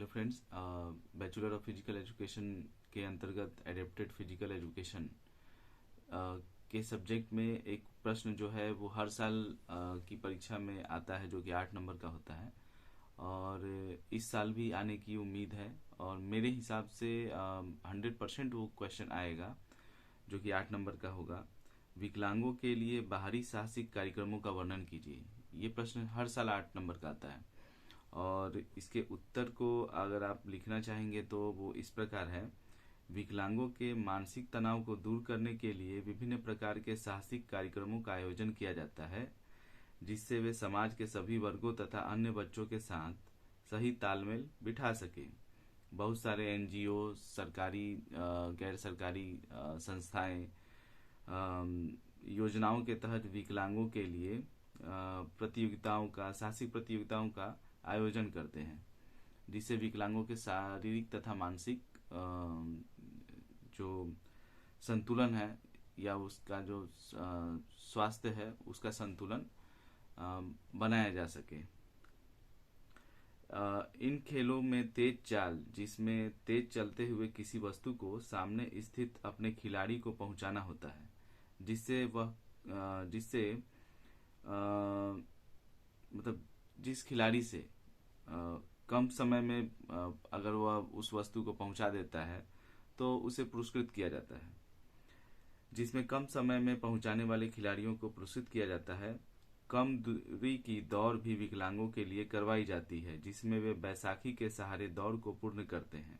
Hello friends, bachelor of physical education के अंतर्गत adapted physical education के सब्जेक्ट में एक प्रश्न जो है वो हर साल की परीक्षा में आता है, जो कि 8 नंबर का होता है। और इस साल भी आने की उम्मीद है और मेरे हिसाब से 100% वो क्वेश्चन आएगा, जो कि 8 नंबर का होगा। विकलांगों के लिए बाहरी साहसिक कार्यक्रमों का वर्णन कीजिए। ये प्रश्न हर साल 8 नंबर का आता है और इसके उत्तर को अगर आप लिखना चाहेंगे तो वो इस प्रकार है। विकलांगों के मानसिक तनाव को दूर करने के लिए विभिन्न प्रकार के साहसिक कार्यक्रमों का आयोजन किया जाता है, जिससे वे समाज के सभी वर्गों तथा अन्य बच्चों के साथ सही तालमेल बिठा सके। बहुत सारे एनजीओ, सरकारी गैर सरकारी संस्थाएं योजनाओं के तहत विकलांगों के लिए प्रतियोगिताओं का साहसिक प्रतियोगिताओं का आयोजन करते हैं, जिससे विकलांगों के शारीरिक तथा मानसिक जो संतुलन है या उसका जो स्वास्थ्य है उसका संतुलन बनाया जा सके। इन खेलों में तेज चाल, जिसमें तेज चलते हुए किसी वस्तु को सामने स्थित अपने खिलाड़ी को पहुंचाना होता है, जिससे मतलब जिस खिलाड़ी से कम समय में अगर वह उस वस्तु को पहुंचा देता है तो उसे पुरस्कृत किया जाता है। जिसमें कम समय में पहुंचाने वाले खिलाड़ियों को पुरस्कृत किया जाता है। कम दूरी की दौड़ भी विकलांगों के लिए करवाई जाती है, जिसमें वे बैसाखी के सहारे दौड़ को पूर्ण करते हैं।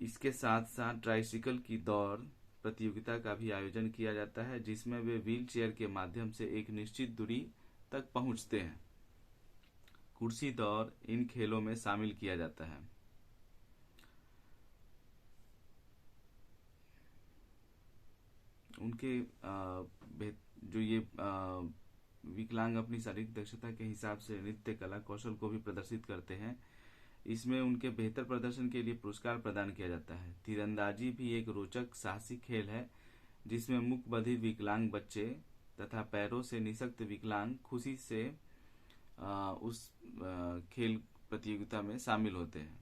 इसके साथ साथ ट्राइसिकल की दौड़ प्रतियोगिता का भी आयोजन किया जाता है, जिसमें वे व्हील चेयर के माध्यम से एक निश्चित दूरी तक पहुंचते हैं। कुर्सी दौड़ इन खेलों में शामिल किया जाता है। उनके जो ये विकलांग अपनी शारीरिक दक्षता के हिसाब से नृत्य कला कौशल को भी प्रदर्शित करते हैं। इसमें उनके बेहतर प्रदर्शन के लिए पुरस्कार प्रदान किया जाता है। तीरंदाजी भी एक रोचक साहसिक खेल है, जिसमें मूक बधिर विकलांग बच्चे तथा पैरों से निशक्त विकलांग खुशी से उस खेल प्रतियोगिता में शामिल होते हैं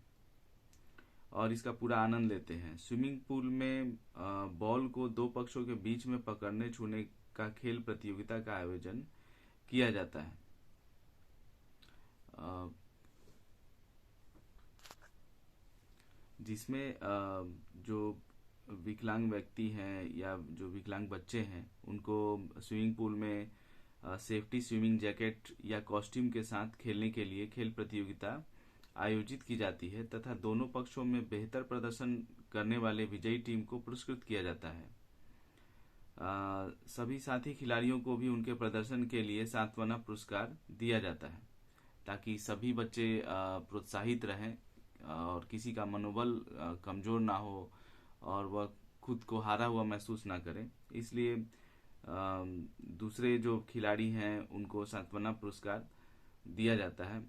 और इसका पूरा आनंद लेते हैं। स्विमिंग पूल में बॉल को दो पक्षों के बीच में पकड़ने छूने का खेल प्रतियोगिता का आयोजन किया जाता है। जिसमें जो विकलांग व्यक्ति हैं या जो विकलांग बच्चे हैं उनको स्विमिंग पूल में सेफ्टी स्विमिंग जैकेट या कॉस्ट्यूम के साथ खेलने के लिए खेल प्रतियोगिता आयोजित की जाती है तथा दोनों पक्षों में बेहतर प्रदर्शन करने वाले विजयी टीम को पुरस्कृत किया जाता है। सभी साथी खिलाड़ियों को भी उनके प्रदर्शन के लिए सांत्वना पुरस्कार दिया जाता है, ताकि सभी बच्चे प्रोत्साहित रहें और किसी का मनोबल कमजोर ना हो और वह खुद को हारा हुआ महसूस ना करें। इसलिए दूसरे जो खिलाड़ी हैं उनको सांत्वना पुरस्कार दिया जाता है।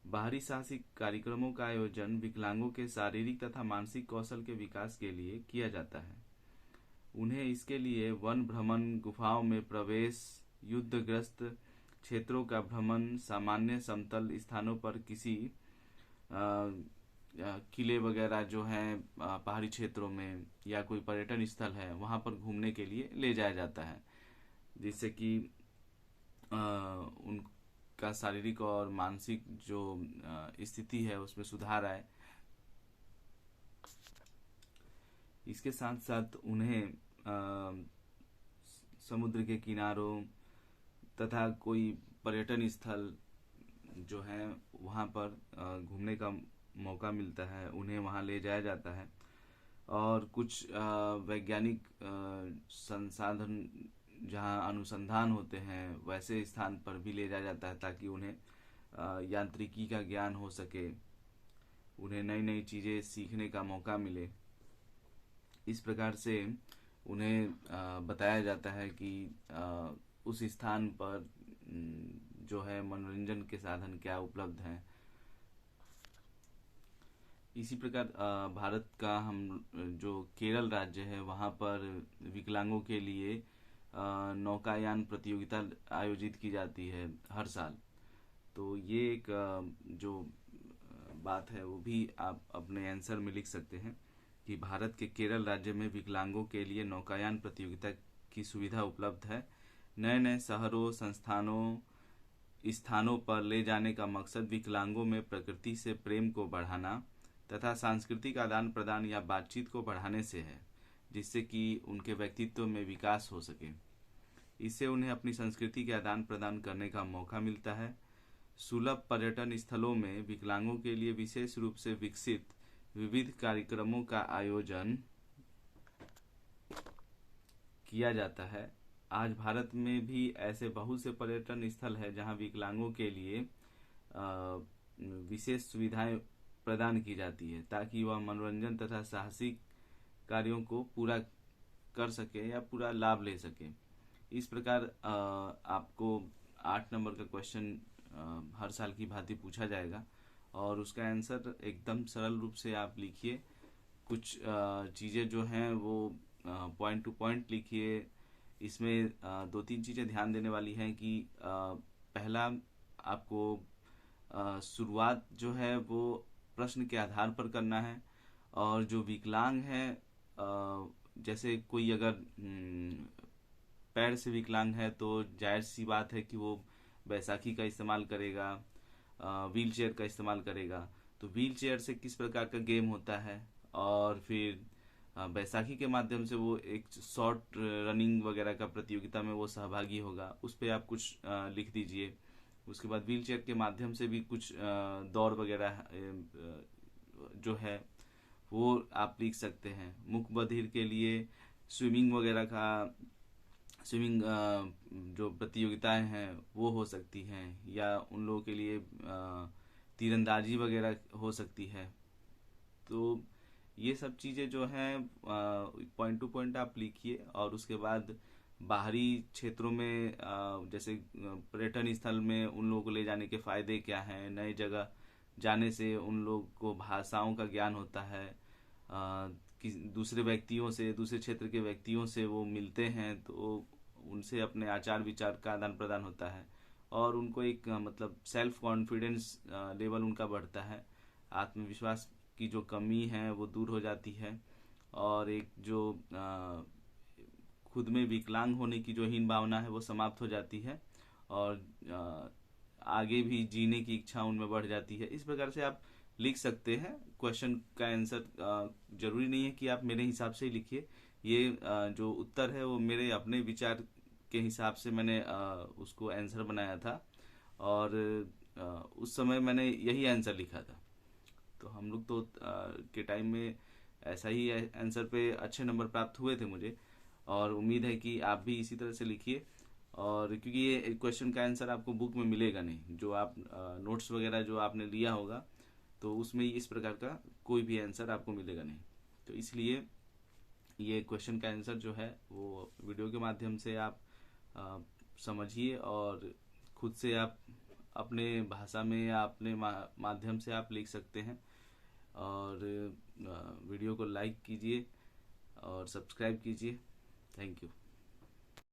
बाहरी साहसिक कार्यक्रमों का आयोजन विकलांगों के शारीरिक तथा मानसिक कौशल के विकास के लिए किया जाता है। उन्हें इसके लिए वन भ्रमण, गुफाओं में प्रवेश, युद्धग्रस्त क्षेत्रों का भ्रमण, सामान्य समतल स्थानों पर किसी किले वगैरह जो हैं पहाड़ी क्षेत्रों में या कोई पर्यटन स्थल है वहां पर घूमने के लिए ले जाया जाता है, जिससे कि उनका शारीरिक और मानसिक जो स्थिति है उसमें सुधार आए। इसके साथ साथ उन्हें समुद्र के किनारों तथा कोई पर्यटन स्थल जो है वहाँ पर घूमने का मौका मिलता है, उन्हें वहाँ ले जाया जाता है। और कुछ वैज्ञानिक संसाधन जहाँ अनुसंधान होते हैं वैसे स्थान पर भी ले जाया जाता है, ताकि उन्हें यांत्रिकी का ज्ञान हो सके, उन्हें नई नई चीज़ें सीखने का मौका मिले। इस प्रकार से उन्हें बताया जाता है कि उस स्थान पर जो है मनोरंजन के साधन क्या उपलब्ध हैं। इसी प्रकार भारत का हम जो केरल राज्य है वहाँ पर विकलांगों के लिए नौकायान प्रतियोगिता आयोजित की जाती है हर साल। तो ये एक जो बात है वो भी आप अपने आंसर में लिख सकते हैं कि भारत के केरल राज्य में विकलांगों के लिए नौकायान प्रतियोगिता की सुविधा उपलब्ध है। नए नए शहरों स्थानों पर ले जाने का मकसद विकलांगों में प्रकृति से प्रेम को बढ़ाना तथा सांस्कृतिक आदान प्रदान या बातचीत को बढ़ाने से है, जिससे कि उनके व्यक्तित्व में विकास हो सके। इससे उन्हें अपनी संस्कृति के आदान प्रदान करने का मौका मिलता है। सुलभ पर्यटन स्थलों में विकलांगों के लिए विशेष रूप से विकसित विविध कार्यक्रमों का आयोजन किया जाता है। आज भारत में भी ऐसे बहुत से पर्यटन स्थल हैं जहां विकलांगों के लिए विशेष सुविधाएं प्रदान की जाती है ताकि वह मनोरंजन तथा साहसिक कार्यों को पूरा कर सके या पूरा लाभ ले सके। इस प्रकार आपको 8 नंबर का क्वेश्चन हर साल की भांति पूछा जाएगा और उसका आंसर एकदम सरल रूप से आप लिखिए। कुछ चीज़ें जो हैं वो पॉइंट टू पॉइंट लिखिए। इसमें 2-3 चीज़ें ध्यान देने वाली हैं कि पहला आपको शुरुआत जो है वो प्रश्न के आधार पर करना है और जो विकलांग है जैसे कोई अगर पैर से विकलांग है तो जाहिर सी बात है कि वो बैसाखी का इस्तेमाल करेगा, व्हील चेयर का इस्तेमाल करेगा। तो व्हील चेयर से किस प्रकार का गेम होता है और फिर बैसाखी के माध्यम से वो एक शॉर्ट रनिंग वगैरह का प्रतियोगिता में वो सहभागी होगा, उस पर आप कुछ लिख दीजिए। उसके बाद व्हील चेयर के माध्यम से भी कुछ दौड़ वगैरह जो है वो आप लिख सकते हैं। मुख बधिर के लिए स्विमिंग वगैरह का स्विमिंग जो प्रतियोगिताएं हैं वो हो सकती हैं या उन लोगों के लिए तीरंदाजी वगैरह हो सकती है। तो ये सब चीज़ें जो हैं पॉइंट टू पॉइंट आप लिखिए और उसके बाद बाहरी क्षेत्रों में जैसे पर्यटन स्थल में उन लोगों को ले जाने के फायदे क्या हैं, नए जगह जाने से उन लोग को भाषाओं का ज्ञान होता है, कि दूसरे व्यक्तियों से दूसरे क्षेत्र के व्यक्तियों से वो मिलते हैं तो उनसे अपने आचार विचार का आदान प्रदान होता है और उनको एक मतलब सेल्फ कॉन्फिडेंस लेवल उनका बढ़ता है। आत्मविश्वास की जो कमी है वो दूर हो जाती है और एक जो खुद में विकलांग होने की जो हीन भावना है वो समाप्त हो जाती है और आगे भी जीने की इच्छा उनमें बढ़ जाती है। इस प्रकार से आप लिख सकते हैं। क्वेश्चन का आंसर जरूरी नहीं है कि आप मेरे हिसाब से ही लिखिए। ये जो उत्तर है वो मेरे अपने विचार के हिसाब से मैंने उसको आंसर बनाया था और उस समय मैंने यही आंसर लिखा था। तो हम लोग तो के टाइम में ऐसा ही आंसर पे अच्छे नंबर प्राप्त हुए थे मुझे और उम्मीद है कि आप भी इसी तरह से लिखिए। और क्योंकि ये क्वेश्चन का आंसर आपको बुक में मिलेगा नहीं, जो आप नोट्स वगैरह जो आपने लिया होगा तो उसमें इस प्रकार का कोई भी आंसर आपको मिलेगा नहीं। तो इसलिए ये क्वेश्चन का आंसर जो है वो वीडियो के माध्यम से आप समझिए और खुद से आप अपने भाषा में या अपने माध्यम से आप लिख सकते हैं। और वीडियो को लाइक कीजिए और सब्सक्राइब कीजिए। Thank you.